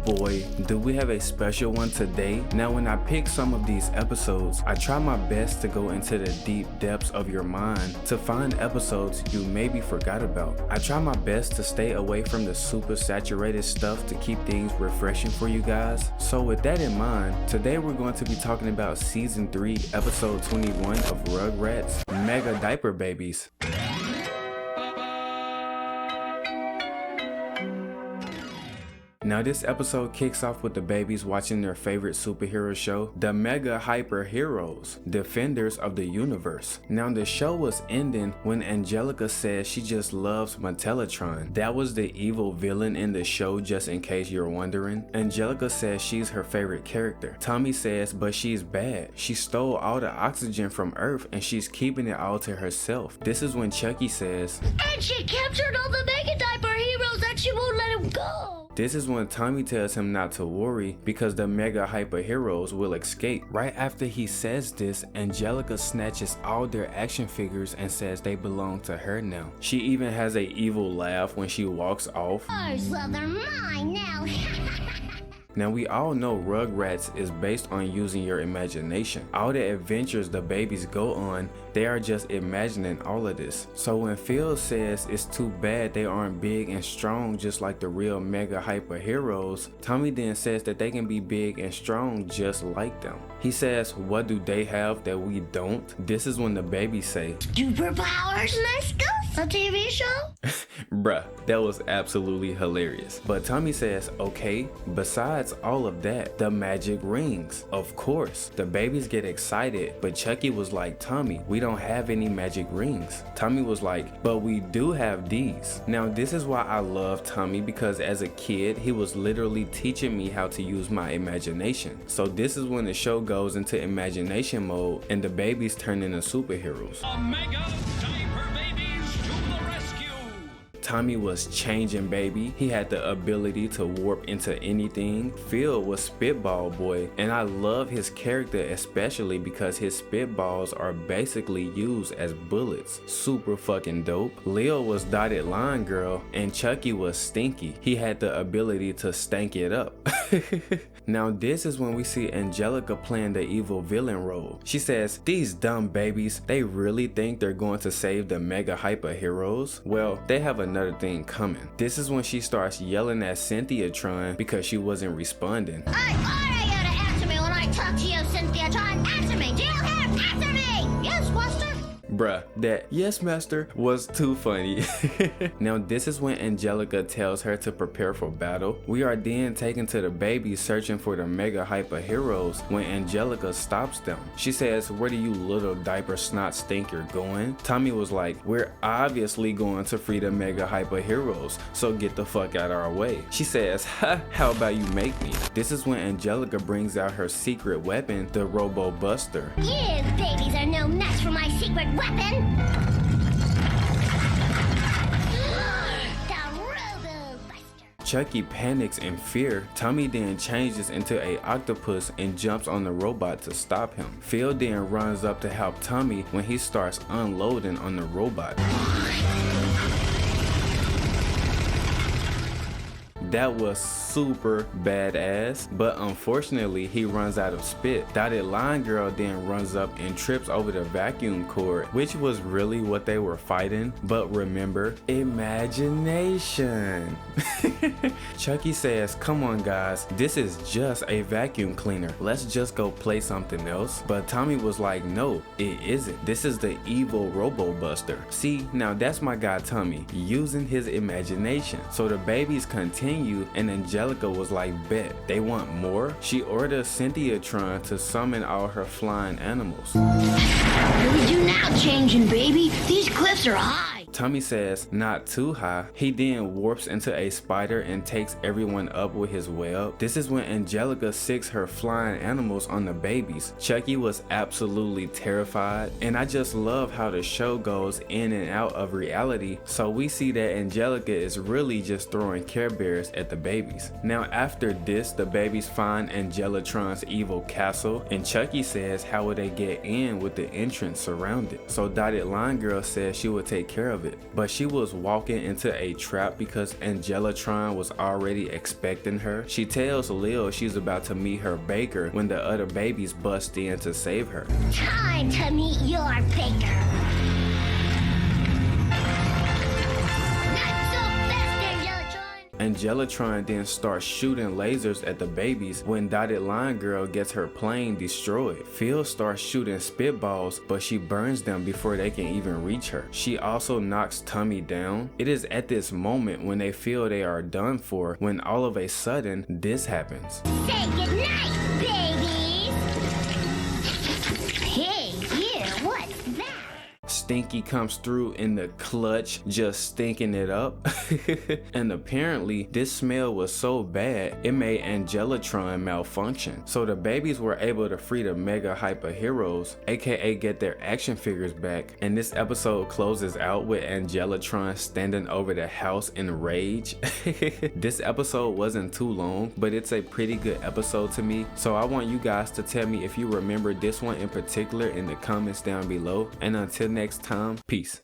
boy, do we have a special one today? Now when I pick some of these episodes, I try my best to go into the deep depths of your mind to find episodes you maybe forgot about. I try my best to stay away from the super saturated stuff to keep things refreshing for you guys. So with that in mind, today we're going to be talking about season 3 episode 21 of Rugrats, Mega Diaper Babies. Now this episode kicks off with the babies watching their favorite superhero show, the Mega Hyper Heroes, Defenders of the Universe. Now the show was ending when Angelica says she just loves Metalotron. That was the evil villain in the show, just in case you're wondering. Angelica says she's her favorite character. Tommy says, but she's bad. She stole all the oxygen from Earth and she's keeping it all to herself. This is when Chucky says, and she captured all the Mega Diaper Heroes and she won't let him go. This is when Tommy tells him not to worry because the Mega Hyper Heroes will escape. Right after he says this, Angelica snatches all their action figures and says they belong to her now. She even has a evil laugh when she walks off. Well, they're mine now. Now we all know Rugrats is based on using your imagination. All the adventures the babies go on, they are just imagining all of this. So when Phil says it's too bad they aren't big and strong just like the real Mega Hyper Heroes, Tommy then says that they can be big and strong just like them. He says, what do they have that we don't? This is when the babies say, Superpowers, let's go! A TV show? Bruh, that was absolutely hilarious. But Tommy says, okay, besides all of that, the magic rings. Of course, the babies get excited, but Chucky was like, Tommy, we don't have any magic rings. Tommy was like, but we do have these. Now this is why I love Tommy, because as a kid, he was literally teaching me how to use my imagination. So this is when the show goes into imagination mode and the babies turn into superheroes. Mega Diaper Babies to the rescue! Tommy was changing, baby. He had the ability to warp into anything. Phil was Spitball Boy, and I love his character especially because his spitballs are basically used as bullets. Super fucking dope. Leo was Dotted Line Girl, and Chucky was Stinky. He had the ability to stank it up. Now this is when we see Angelica playing the evil villain role. She says, these dumb babies, they really think they're going to save the Mega Hyper Heroes? Well, they have another thing coming. This is when she starts yelling at Cynthiatron because she wasn't responding. I order you to answer me when I talk to you, Cynthiatron. Answer me, do you hear? Answer me! Yes, Buster? Bruh, that yes master was too funny. Now this is when Angelica tells her to prepare for battle. We are then taken to the babies searching for the Mega Hyper Heroes when Angelica stops them. She says, where do you little diaper snot stinker going? Tommy was like, we're obviously going to free the Mega Hyper Heroes, so get the fuck out our way. She says, ha, how about you make me? This is when Angelica brings out her secret weapon, the Robo Buster. You babies are no match for my secret weapon! Chucky panics in fear. Tommy then changes into a octopus and jumps on the robot to stop him. Phil then runs up to help Tommy when he starts unloading on the robot. That was super badass, but unfortunately he runs out of spit. Dotted Line Girl then runs up and trips over the vacuum cord, which was really what they were fighting. But remember, imagination. Chucky says, come on guys, this is just a vacuum cleaner. Let's just go play something else. But Tommy was like, no, it isn't. This is the evil Robo Buster. See, now that's my guy Tommy, using his imagination. So the babies continue and Angelica was like, bet, they want more? She orders Cynthiatron to summon all her flying animals. What are you now changing, baby? These cliffs are high. Tommy says, not too high. He then warps into a spider and takes everyone up with his web. This is when Angelica sicks her flying animals on the babies. Chucky was absolutely terrified, and I just love how the show goes in and out of reality, so we see that Angelica is really just throwing Care Bears at the babies. Now after this, the babies find Angelotron's evil castle, and Chucky says how would they get in with the entrance surrounded. So Dotted Line Girl says she would take care of of it. But she was walking into a trap because Angelatron was already expecting her. She tells Lil she's about to meet her baker when the other babies bust in to save her. Time to meet your baker. Not so fast, Angelatron. Angelatron then starts shooting lasers at the babies when Dotted Line Girl gets her plane destroyed. Phil starts shooting spitballs, but she burns them before they can even reach her. She also knocks Tummy down. It is at this moment when they feel they are done for when all of a sudden this happens. Say goodnight, babies. Hey, you, what's that? Stinky comes through in the clutch, just stinking it up. And apparently this smell was so bad it made Angelatron malfunction. So the babies were able to free the Mega Hyper Heroes, aka get their action figures back. And this episode closes out with Angelatron standing over the house in rage. This episode wasn't too long, but it's a pretty good episode to me. So I want you guys to tell me if you remember this one in particular in the comments down below. And until next time, peace.